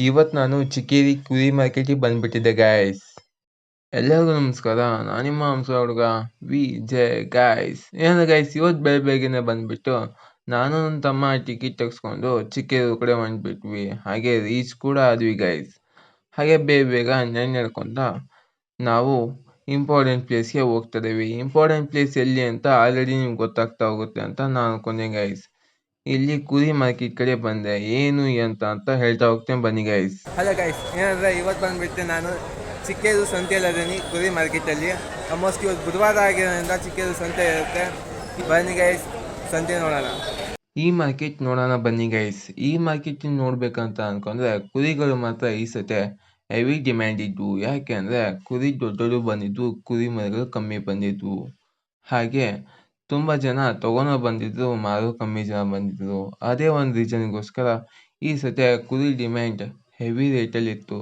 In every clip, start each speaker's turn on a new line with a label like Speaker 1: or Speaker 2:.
Speaker 1: ಇವತ್ತು ನಾನು ಚಿಕ್ಕೇರಿ ಕುರಿ ಮಾರ್ಕೆಟಿಗೆ ಬಂದ್ಬಿಟ್ಟಿದ್ದೆ ಗಾಯ್ಸ್. ಎಲ್ಲರಿಗೂ ನಮಸ್ಕಾರ. ನಾನು ನಿಮ್ಮ ಹಂಸ ಹುಡುಗ ವಿಜಯ್ ಗಾಯ್ಸ್. ಏನು ಗಾಯ್ಸ್, ಇವತ್ತು ಬೆಳಗ್ಗೆನೆ ಬಂದ್ಬಿಟ್ಟು ನಾನು ನನ್ನ ತಮ್ಮ ಟಿಕೆಟ್ ತೆಗೆಸ್ಕೊಂಡು ಚಿಕ್ಕೇರಿ ಕಡೆ ಹೊಂಟ್ಬಿಟ್ವಿ. ಹಾಗೆ ರೀಚ್ ಕೂಡ ಆದ್ವಿ ಗಾಯ್ಸ್. ಹಾಗೆ ಬೇಗ ನಡ್ಕೊಂಡ ನಾವು ಇಂಪಾರ್ಟೆಂಟ್ ಪ್ಲೇಸ್ಗೆ ಹೋಗ್ತಿದ್ದೀವಿ. ಇಂಪಾರ್ಟೆಂಟ್ ಪ್ಲೇಸ್ ಎಲ್ಲಿ ಅಂತ ಆಲ್ರೆಡಿ ನಿಮ್ಗೆ ಗೊತ್ತಾಗ್ತಾ ಹೋಗುತ್ತೆ ಅಂತ ನಾನು ಅನ್ಕೊಂಡೆ ಗಾಯ್ಸ್. ಇಲ್ಲಿ ಕುರಿ ಮಾರ್ಕೆಟ್ ಕಡೆ ಬಂದೆ, ಏನು ಅಂತ ಹೇಳ್ತಾ ಹೋಗ್ತೇನೆ, ಬನ್ನಿ ಗೈಸ್.
Speaker 2: ಹಲೋ ಗೈಸ್, ಏನಂದರೆ ಇವತ್ತು ಬಂದುಬಿಟ್ಟು ನಾನು ಚಿಕ್ಕೇರು ಸಂತೆಯಲ್ಲಿದ್ದೀನಿ ಕುರಿ ಮಾರ್ಕೆಟಲ್ಲಿ. ಆಲ್ಮೋಸ್ಟ್ ಇವತ್ತು ಬುಧವಾರ ಆಗಿರೋದ್ರಿಂದ ಚಿಕ್ಕೇರು ಸಂತೆ ಇರುತ್ತೆ. ಬನ್ನಿ ಗೈಸ್, ಸಂತೆ ನೋಡೋಣ.
Speaker 1: ಈ ಮಾರ್ಕೆಟ್ ನೋಡೋಣ ಬನ್ನಿ ಗೈಸ್. ಈ ಮಾರ್ಕೆಟ್ ನೋಡ್ಬೇಕಂತ ಅನ್ಕೊಂಡ್ರೆ ಕುರಿಗಳು ಮಾತ್ರ ಈ ಸತೆ ಹೆವಿ ಡಿಮ್ಯಾಂಡ್ ಇದ್ವು. ಯಾಕೆ ಅಂದರೆ ಕುರಿ ದೊಡ್ಡದು ಬಂದಿದ್ದು, ಕುರಿ ಮರಿಗಳು ಕಮ್ಮಿ ಬಂದಿದ್ವು. ಹಾಗೆ ತುಂಬ ಜನ ತಗೊಂಡು ಬಂದಿದ್ರು, ಮಾರು ಕಮ್ಮಿ ಜನ ಬಂದಿದ್ರು. ಅದೇ ಒಂದು ರೀಸನ್ಗೋಸ್ಕರ ಈ ಸತಿ ಕುರಿ ಡಿಮ್ಯಾಂಡ್ ಹೆವಿ ರೇಟಲ್ಲಿ ಇತ್ತು.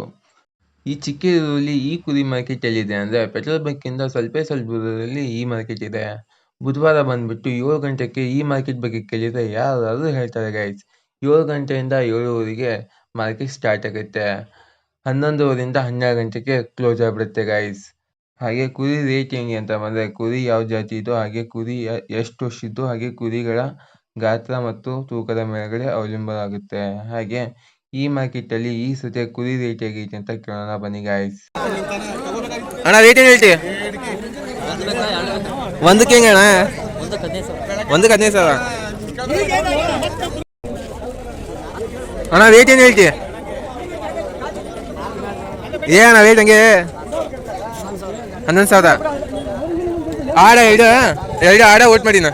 Speaker 1: ಈ ಚಿಕ್ಕೇರೂರಲ್ಲಿ ಈ ಕುರಿ ಮಾರ್ಕೆಟ್ ಎಲ್ಲಿದೆ ಅಂದರೆ ಪೆಟ್ರೋಲ್ ಬಂಕಿಂದ ಸ್ವಲ್ಪ ದೂರದಲ್ಲಿ ಈ ಮಾರ್ಕೆಟ್ ಇದೆ. ಬುಧವಾರ ಬಂದ್ಬಿಟ್ಟು 7 ಗಂಟೆಗೆ ಈ ಮಾರ್ಕೆಟ್ ಬಗ್ಗೆ ಕೇಳಿದರೆ ಯಾರಾದರೂ ಹೇಳ್ತಾರೆ ಗೈಸ್. 7 ಗಂಟೆಯಿಂದ 7:30ಗೆ ಮಾರ್ಕೆಟ್ ಸ್ಟಾರ್ಟ್ ಆಗುತ್ತೆ. 11:00ರಿಂದ 12 ಗಂಟೆಗೆ ಕ್ಲೋಸ್ ಆಗಿಬಿಡುತ್ತೆ ಗೈಸ್. ಹಾಗೆ ಕುರಿ ರೇಟ್ ಹೆಂಗೆ ಅಂತ ಬಂದರೆ ಕುರಿ ಯಾವ ಜಾತಿ ಇದ್ದು, ಹಾಗೆ ಕುರಿ ಎಷ್ಟು ವರ್ಷದ್ದು, ಹಾಗೆ ಕುರಿಗಳ ಗಾತ್ರ ಮತ್ತು ತೂಕದ ಮೇಲ್ಗಡೆ ಅವಲಂಬನೆಯಾಗುತ್ತೆ. ಹಾಗೆ ಈ ಮಾರ್ಕೆಟಲ್ಲಿ ಈ ಸತಿ ಕುರಿ ರೇಟ್ ಹೇಗೈತೆ ಅಂತ ಕೇಳೋಣ ಬನ್ನಿ ಗಾಯ್ಸ್.
Speaker 2: ಅಣ್ಣ ರೇಟ್ ಏನು ಹೇಳ್ತೀವಿ? ಒಂದಕ್ಕೆ ಹೆಂಗೆ ಅಣ್ಣ? ಒಂದಕ್ಕೆ 15,000. ಅಣ್ಣ ರೇಟ್ ಏನು ಹೇಳ್ತೀವಿ? ಅಣ್ಣ ರೇಟ್ ಹಂಗೆ 11,000. ಆಡ ಎರಡು ಆಡ ಓಟ್ ಮಾಡಿನ.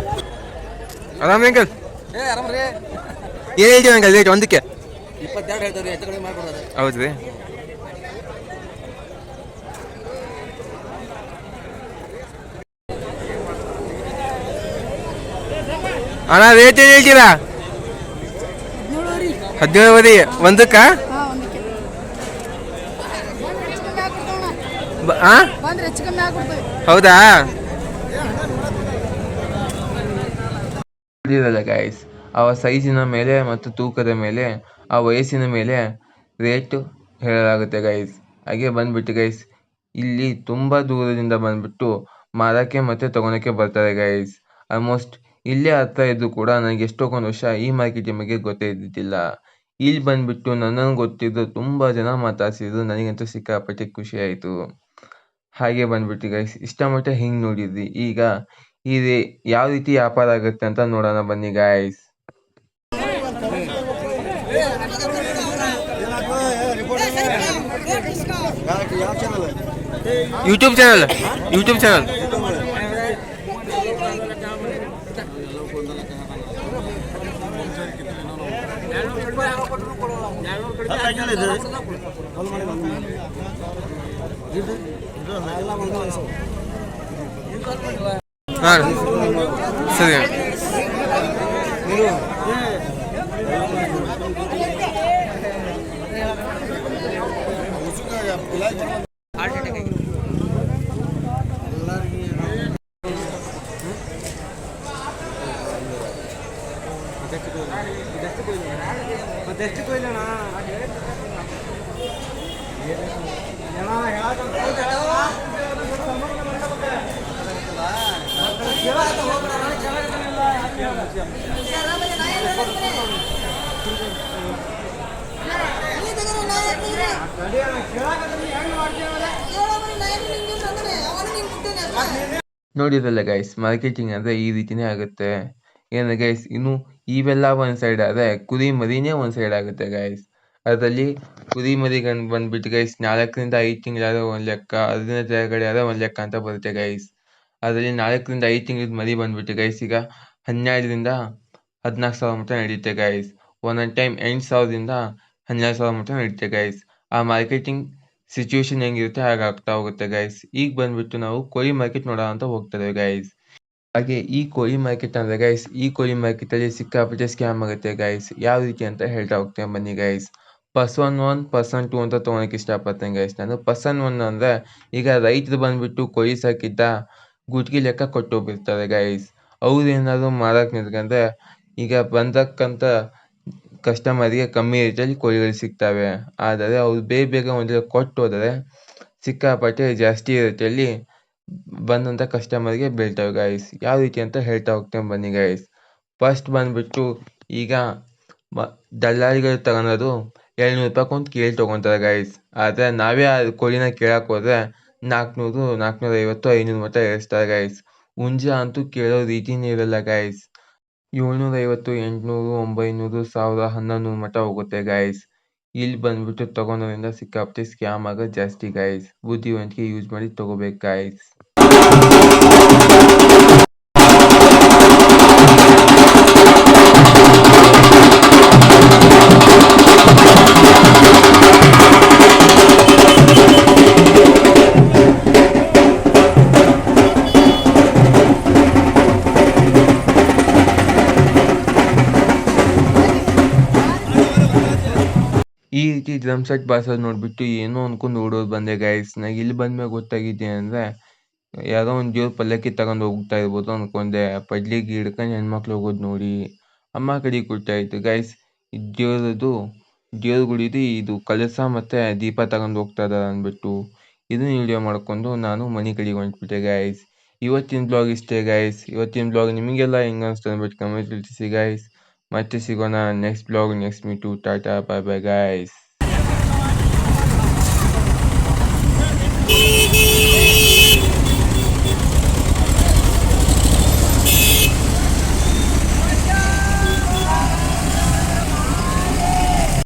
Speaker 2: ಆರಾಮ ಅಂಕಲ್? ಏನು ಹೇಳ್ತೀವಿ ಅಂಕಲ್ ರೇಟ್ ಒಂದಕ್ಕೆ? 22 ಹೇಳ್ತಾರೆ, ಹೆಚ್ಚು ಕಡಿಮೆ ಮಾಡ್ಕೊಡೋದು. ಹೌದು ರೀ. ಅಣ್ಣ ರೇಟ್ ಏನು ಹೇಳ್ತೀರಾ? 17 ಒಂದಕ್ಕ? ಹೌದಾ?
Speaker 1: ಗೈಸ್, ಆ ಸೈಜಿನ ಮೇಲೆ ಮತ್ತು ತೂಕದ ಮೇಲೆ, ಆ ವಯಸ್ಸಿನ ಮೇಲೆ ರೇಟ್ ಹೇಳಲಾಗುತ್ತೆ ಗೈಸ್. ಹಾಗೆ ಬಂದ್ಬಿಟ್ಟು ಗೈಸ್, ಇಲ್ಲಿ ತುಂಬ ದೂರದಿಂದ ಬಂದ್ಬಿಟ್ಟು ಮಾರಕ್ಕೆ ಮತ್ತು ತಗೊಳಕ್ಕೆ ಬರ್ತಾರೆ ಗೈಸ್. ಆಲ್ಮೋಸ್ಟ್ ಇಲ್ಲೇ ಹತ್ರ ಇದ್ದು ಕೂಡ ನನಗೆ ಎಷ್ಟೊಂದು ವರ್ಷ ಈ ಮಾರ್ಕೆಟಿನ ಬಗ್ಗೆ ಗೊತ್ತೇ ಇದ್ದಿದ್ದಿಲ್ಲ. ಇಲ್ಲಿ ಬಂದ್ಬಿಟ್ಟು ನನ್ನನ್ನು ಗೊತ್ತಿದ್ದು ತುಂಬ ಜನ ಮಾತಾಡ್ಸಿದ್ರು. ನನಗಂತೂ ಸಿಕ್ಕಾಪಟ್ಟೆ ಖುಷಿ ಆಯಿತು. ಹಾಗೆ ಬಂದ್ಬಿಟ್ಟು ಗೈಸ್, ಇಷ್ಟಮಟ್ಟ ಹಿಂಗೆ ನೋಡಿದ್ವಿ. ಈಗ ಇದು ಯಾವ ರೀತಿ ವ್ಯಾಪಾರ ಆಗುತ್ತೆ ಅಂತ ನೋಡೋಣ ಬನ್ನಿ ಗಾಯ್ಸ್.
Speaker 2: ಯೂಟ್ಯೂಬ್ ಚಾನಲ್ ಹಾಂ ಸರಿ. ಮತ್ತೆಷ್ಟು ಕೊಯ್ಲಣ್ಣ?
Speaker 1: ನೋಡಿರಲ್ಲ ಗೈಸ್, ಮಾರ್ಕೆಟಿಂಗ್ ಅಂದರೆ ಈ ರೀತಿನೇ ಆಗುತ್ತೆ. ಏನು ಗೈಸ್, ಇನ್ನು ಇವೆಲ್ಲ ಒಂದು ಸೈಡ್ ಆದರೆ ಕುರಿ ಮರಿನೇ ಒಂದು ಸೈಡ್ ಆಗುತ್ತೆ ಗೈಸ್. ಅದರಲ್ಲಿ ಕುರಿ ಮರಿಗಂಡು ಬಂದ್ಬಿಟ್ಟು ಗೈಸ್ 4ರಿಂದ 5 ತಿಂಗಳಾದರೆ ಒಂದು ಲೆಕ್ಕ, ಅದರಿಂದ ಕೆಳಗಡೆ ಆದರೆ ಒಂದು ಲೆಕ್ಕ ಅಂತ ಬರುತ್ತೆ ಗೈಸ್. ಅದರಲ್ಲಿ 4ರಿಂದ 5 ತಿಂಗಳದ ಮರಿ ಬಂದ್ಬಿಟ್ಟು ಗೈಸ್ ಈಗ 12ರಿಂದ 14,000 ಮಟ್ಟ ನಡೆಯುತ್ತೆ ಗೈಸ್. ಒಂದೊಂದು ಟೈಮ್ 8,000ದಿಂದ 12,000 ಮಟ್ಟ ನಡೆಯುತ್ತೆ ಗೈಸ್. ಆ ಮಾರ್ಕೆಟಿಂಗ್ ಸಿಚುವೇಶನ್ ಹೆಂಗಿರುತ್ತೆ ಹಾಗಾಗ್ತಾ ಹೋಗುತ್ತೆ ಗೈಸ್. ಈಗ ಬಂದ್ಬಿಟ್ಟು ನಾವು ಕೋಳಿ ಮಾರ್ಕೆಟ್ ನೋಡೋ ಅಂತ ಹೋಗ್ತೇವೆ ಗೈಸ್. ಹಾಗೆ ಈ ಕೋಳಿ ಮಾರ್ಕೆಟ್ ಅಂದರೆ ಗೈಸ್, ಈ ಕೋಳಿ ಮಾರ್ಕೆಟಲ್ಲಿ ಸಿಕ್ಕಾಪಟ್ಟೆ ಸ್ಕ್ಯಾಮ್ ಆಗುತ್ತೆ ಗೈಸ್. ಯಾವ ರೀತಿ ಅಂತ ಹೇಳ್ತಾ ಹೋಗ್ತೇನೆ ಬನ್ನಿ ಗೈಸ್. ಪರ್ಸನ್ 1, ಪರ್ಸನ್ 2 ಅಂತ ತೊಗೊಳಕ್ಕೆ ಇಷ್ಟಪಡ್ತೇನೆ ಗೈಸ್ ನಾನು. ಪರ್ಸನ್ 1 ಅಂದರೆ ಈಗ ರೈತರು ಬಂದ್ಬಿಟ್ಟು ಕೋಳಿ ಸಾಕಿದ್ದ ಗುತ್ತಿಗೆ ಲೆಕ್ಕ ಕೊಟ್ಟೋಗಿರ್ತಾರೆ ಗೈಸ್. ಅವ್ರು ಏನಾದರೂ ಮಾರಕ್ಕೆ ನಿಂತ್ಕೊಂಡ್ರೆ ಈಗ ಬಂದಕ್ಕಂತ ಕಸ್ಟಮರ್ಗೆ ಕಮ್ಮಿ ರೇಟಲ್ಲಿ ಕೋಳಿಗಳು ಸಿಗ್ತವೆ. ಆದರೆ ಅವ್ರು ಬೇಗ ಬೇಗ ಒಂದು ಕೊಟ್ಟು ಹೋದರೆ ಸಿಕ್ಕಾಪಟ್ಟೆ ಜಾಸ್ತಿ ರೇಟಲ್ಲಿ ಬಂದಂಥ ಕಸ್ಟಮರ್ಗೆ ಬೀಳ್ತವೆ ಗೈಸ್. ಯಾವ ರೀತಿ ಅಂತ ಹೇಳ್ತಾ ಹೋಗ್ತೇನೆ ಬನ್ನಿ ಗೈಸ್. ಫಸ್ಟ್ ಬಂದುಬಿಟ್ಟು ಈಗ ದಲ್ಲಾಳಿಗಳು ತಗೊಳೋದು 700 ರೂಪಾಯಿ ಒಂದು ಕೇಳಿ ತೊಗೊತಾರೆ ಗೈಸ್. ಆದರೆ ನಾವೇ ಆ ಕೋಳಿನ ಕೇಳಕ್ಕೆ ಹೋದರೆ 400, 450, 500 ಮಟ್ಟ ಏರಿಸ್ತಾರೆ ಗೈಸ್. ಹುಂಜ ಅಂತೂ ಕೇಳೋ ರೀತಿನೇ ಇರಲ್ಲ ಗೈಸ್. 750, 800, 900, 1000, 1100 ಮಟ್ಟ ಹೋಗುತ್ತೆ ಗೈಸ್. ಇಲ್ಲಿ ಬಂದ್ಬಿಟ್ಟು ತಗೊಳೋದ್ರಿಂದ ಸಿಕ್ಕಾಪಟ್ಟೆ ಸ್ಕ್ಯಾಮ್ ಆಗೋದು ಜಾಸ್ತಿ ಗೈಸ್. ಬುದ್ಧಿವಂತಿಕೆ ಯೂಸ್ ಮಾಡಿ ತಗೋಬೇಕು ಗೈಸ್. ಈ ರೀತಿ ಡ್ರಮ್ ಸೆಟ್ ಬಾರ್ಸೋದು ನೋಡ್ಬಿಟ್ಟು ಏನೋ ಅನ್ಕೊಂಡು ಓಡೋದು ಬಂದೆ ಗೈಸ್. ನನಗೆ ಇಲ್ಲಿ ಬಂದ್ಮೇಲೆ ಗೊತ್ತಾಗಿದ್ದೇನೆಂದರೆ ಯಾರೋ ಒಂದು ದೇವ್ರ ಪಲ್ಲಕ್ಕಿ ತಗೊಂಡು ಹೋಗ್ತಾ ಇರ್ಬೋದು ಅಂದ್ಕೊಂಡೆ. ಪಡ್ಲಿಗೆ ಹಿಡ್ಕೊಂಡು ಹೆಣ್ಮಕ್ಳು ಹೋಗೋದು ನೋಡಿ ಅಮ್ಮ ಕಡೆ ಕೊಟ್ಟಾಯಿತು ಗೈಸ್. ದೇವ್ರ ಗುಡಿದು ಇದು ಕಳಸ ಮತ್ತು ದೀಪ ತಗೊಂಡು ಹೋಗ್ತಾ ಇದ್ದಾರೆ ಅಂದ್ಬಿಟ್ಟು ಇದನ್ನ ವಿಡಿಯೋ ಮಾಡ್ಕೊಂಡು ನಾನು ಮನೆ ಕಡೆಗೆ ಹೊಂಟ್ಬಿಟ್ಟೆ ಗೈಸ್. ಇವತ್ತಿನ ಬ್ಲಾಗ್ ಇಷ್ಟೇ ಗೈಸ್. ಇವತ್ತಿನ ಬ್ಲಾಗ್ ನಿಮಗೆಲ್ಲ ಹೆಂಗೆ ಅನಿಸ್ತು ಅಂದ್ಬಿಟ್ಟು ಕಮೆಂಟ್ ತಿಳಿಸಿ ಗೈಸ್. ಮತ್ತೆ ಸಿಗೋಣ next blog, next meet. Tata, bye bye guys.